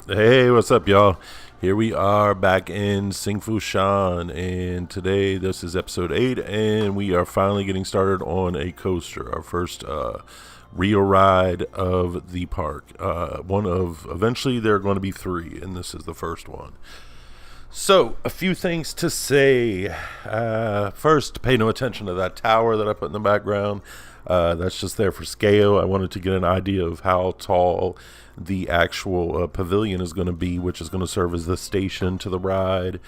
Hey, what's up, y'all? Here we are back in Singfu Shan, and today this is episode 8, and we are finally getting started on a coaster, our first real ride of the park. One of, eventually, there are going to be 3, and this is the first one. So, a few things to say. First, pay no attention to that tower that I put in the background. That's just there for scale. I wanted to get an idea of how tall the actual pavilion is going to be, which is going to serve as the station to the ride.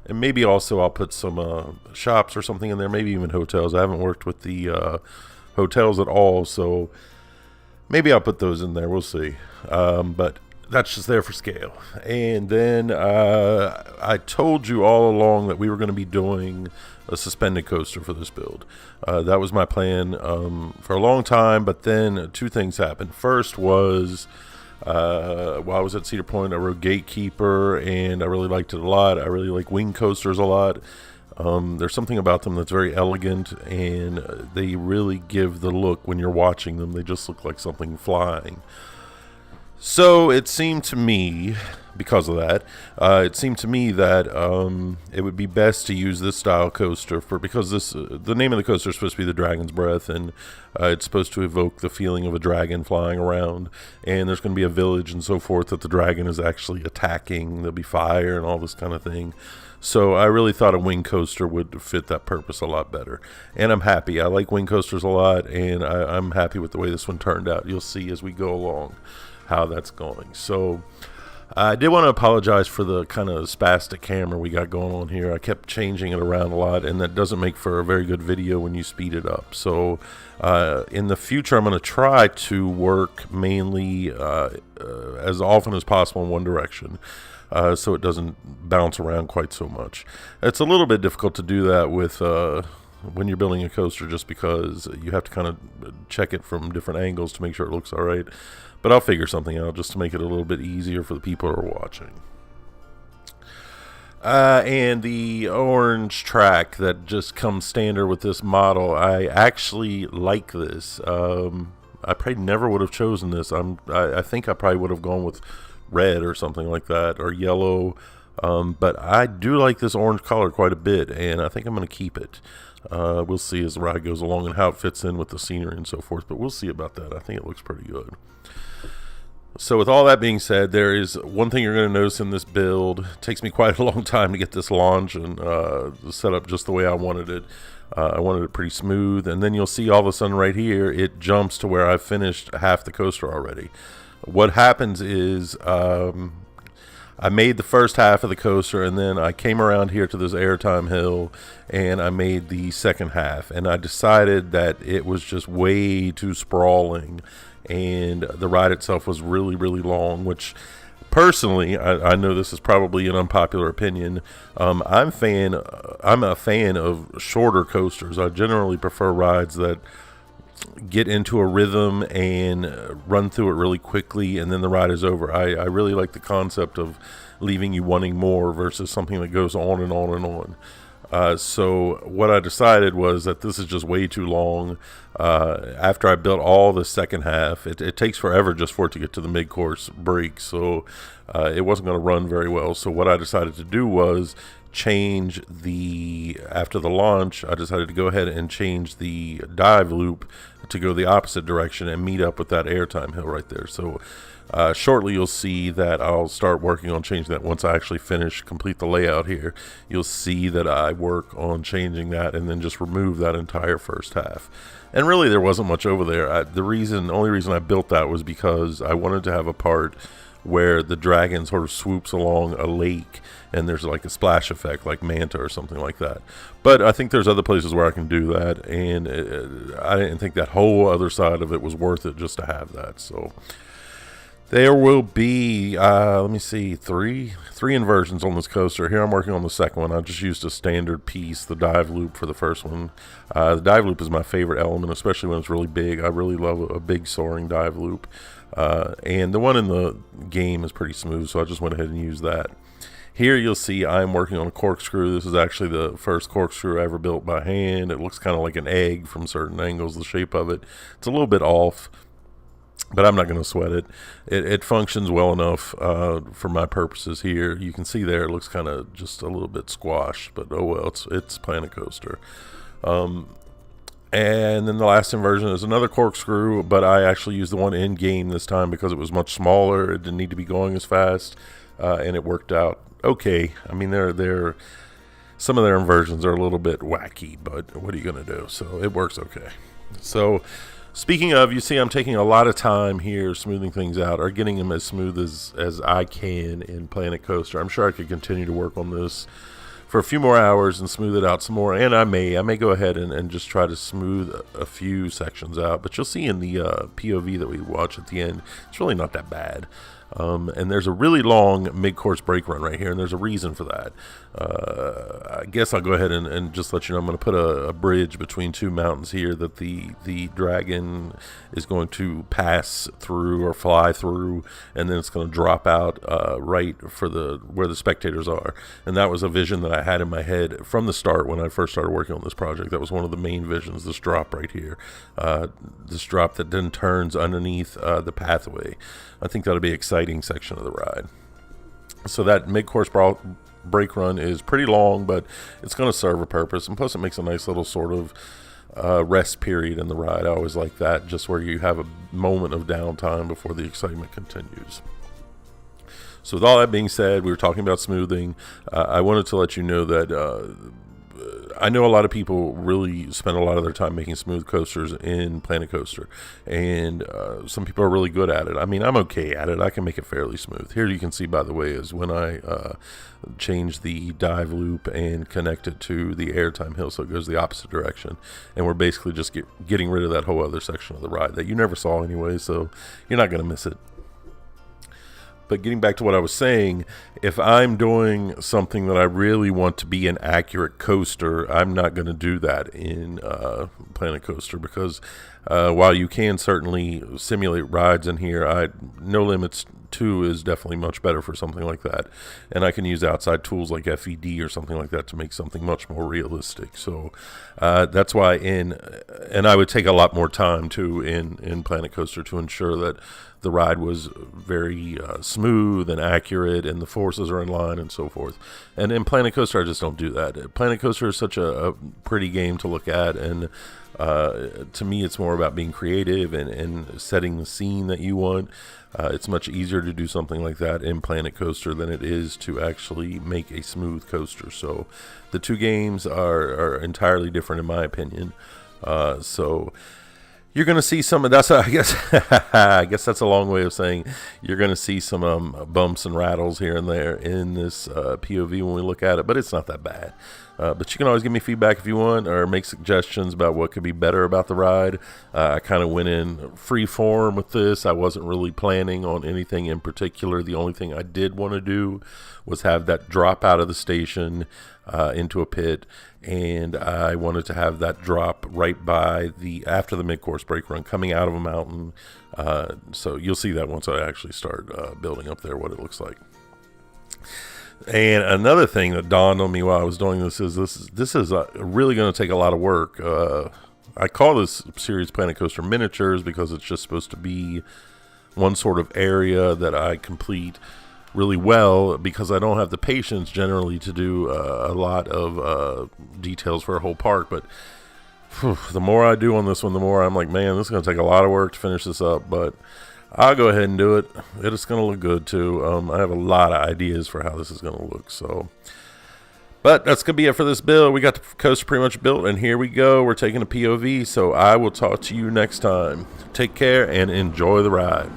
And maybe also I'll put some shops or something in there, maybe even hotels. I haven't worked with the hotels at all, so maybe I'll put those in there. We'll see. But that's just there for scale. And then I told you all along that we were going to be doing a suspended coaster for this build. That was my plan for a long time, but then 2 things happened. First was while I was at Cedar Point, I rode Gatekeeper, and I really liked it a lot. I really like wing coasters a lot. There's something about them that's very elegant, and they really give the look when you're watching them. They just look like something flying. So it seemed to me, because of that, that it would be best to use this style coaster because the name of the coaster is supposed to be the Dragon's Breath, and it's supposed to evoke the feeling of a dragon flying around, and there's going to be a village and so forth that the dragon is actually attacking. There'll be fire and all this kind of thing. So I really thought a wing coaster would fit that purpose a lot better, and I'm happy. I like wing coasters a lot, and I'm happy with the way this one turned out. You'll see as we go along how that's going. So I did want to apologize for the kind of spastic camera we got going on here. I kept changing it around a lot, and that doesn't make for a very good video when you speed it up. So in the future, I'm going to try to work mainly as often as possible in one direction, so it doesn't bounce around quite so much. It's a little bit difficult to do that with when you're building a coaster, just because you have to kind of check it from different angles to make sure it looks all right. But I'll figure something out just to make it a little bit easier for the people who are watching. And the orange track that just comes standard with this model, I actually like this. I probably never would have chosen this. I think I probably would have gone with red or something like that, or yellow. But I do like this orange color quite a bit, and I think I'm going to keep it. We'll see as the ride goes along and how it fits in with the scenery and so forth, but we'll see about that. I think it looks pretty good. So with all that being said, there is one thing you're going to notice in this build. It takes me quite a long time to get this launch and set up just the way I wanted it. I wanted it pretty smooth, and then you'll see all of a sudden right here, it jumps to where I've finished half the coaster already. What happens is I made the first half of the coaster, and then I came around here to this airtime hill, and I made the second half, and I decided that it was just way too sprawling, and the ride itself was really, really long, which personally, I know this is probably an unpopular opinion. I'm a fan of shorter coasters. I generally prefer rides that get into a rhythm and run through it really quickly, and then the ride is over. I really like the concept of leaving you wanting more versus something that goes on and on and on. So what I decided was that this is just way too long. After I built all the second half, it takes forever just for it to get to the mid-course break, so it wasn't going to run very well. So what I decided to do was after the launch, I decided to go ahead and change the dive loop to go the opposite direction and meet up with that airtime hill right there. So shortly you'll see that I'll start working on changing that. Once I actually complete the layout here, you'll see that I work on changing that and then just remove that entire first half. And really there wasn't much over there. The only reason I built that was because I wanted to have a part where the dragon sort of swoops along a lake and there's like a splash effect like Manta or something like that. But I think there's other places where I can do that, and I didn't think that whole other side of it was worth it just to have that. So there will be, let me see, three inversions on this coaster. Here I'm working on the second one. I just used a standard piece, the dive loop, for the first one. The dive loop is my favorite element, especially when it's really big. I really love a big soaring dive loop. And the one in the game is pretty smooth, so I just went ahead and used that. Here you'll see I'm working on a corkscrew. This is actually the first corkscrew I ever built by hand. It looks kind of like an egg from certain angles, the shape of it. It's a little bit off. but I'm not going to sweat it. It functions well enough for my purposes here. You can see there it looks kind of just a little bit squashed, but oh well, it's Planet Coaster. And then the last inversion is another corkscrew, but I actually used the one in game this time because it was much smaller. It didn't need to be going as fast, and it worked out okay. I mean, some of their inversions are a little bit wacky, but what are you going to do? So it works okay. So speaking of, you see I'm taking a lot of time here smoothing things out, or getting them as smooth as I can in Planet Coaster. I'm sure I could continue to work on this for a few more hours and smooth it out some more, and I may go ahead and just try to smooth a few sections out, but you'll see in the POV that we watch at the end, it's really not that bad. And there's a really long mid-course brake run right here, and there's a reason for that. I guess I'll go ahead and just let you know I'm going to put a bridge between two mountains here that the dragon is going to pass through or fly through, and then it's going to drop out right for where the spectators are. And that was a vision that I had in my head from the start when I first started working on this project. That was one of the main visions, this drop right here. This drop that then turns underneath the pathway. I think that'll be an exciting section of the ride. So that mid-course brake run is pretty long, but it's going to serve a purpose, and plus it makes a nice little sort of rest period in the ride. I always like that, just where you have a moment of downtime before the excitement continues. So with all that being said, we were talking about smoothing. I wanted to let you know that I know a lot of people really spend a lot of their time making smooth coasters in Planet Coaster, and some people are really good at it. I mean, I'm okay at it. I can make it fairly smooth. Here you can see, by the way, is when I change the dive loop and connect it to the airtime hill so it goes the opposite direction, and we're basically just getting rid of that whole other section of the ride that you never saw anyway, so you're not going to miss it. But getting back to what I was saying, if I'm doing something that I really want to be an accurate coaster, I'm not going to do that in Planet Coaster, because while you can certainly simulate rides in here, No Limits 2 is definitely much better for something like that. And I can use outside tools like FED or something like that to make something much more realistic. So that's why and I would take a lot more time too in Planet Coaster to ensure that the ride was very smooth and accurate, and the forces are in line and so forth. And in Planet Coaster, I just don't do that. Planet Coaster is such a pretty game to look at, and to me, it's more about being creative and setting the scene that you want. It's much easier to do something like that in Planet Coaster than it is to actually make a smooth coaster. So the two games are entirely different in my opinion. So you're going to see some of that's I guess that's a long way of saying you're going to see some bumps and rattles here and there in this POV when we look at it, but it's not that bad. But you can always give me feedback if you want, or make suggestions about what could be better about the ride. I kind of went in free form with this. I wasn't really planning on anything in particular. The only thing I did want to do was have that drop out of the station into a pit, and I wanted to have that drop right by after the mid-course brake run coming out of a mountain. So you'll see that once I actually start building up there, what it looks like. And another thing that dawned on me while I was doing this is really going to take a lot of work. I call this series Planet Coaster Miniatures because it's just supposed to be one sort of area that I complete really well, because I don't have the patience generally to do a lot of details for a whole park. But the more I do on this one, the more I'm like, man, this is going to take a lot of work to finish this up. But I'll go ahead and do it. It's going to look good too. I have a lot of ideas for how this is going to look. So, but that's going to be it for this build. We got the coaster pretty much built, and here we go. We're taking a POV. So I will talk to you next time. Take care and enjoy the ride.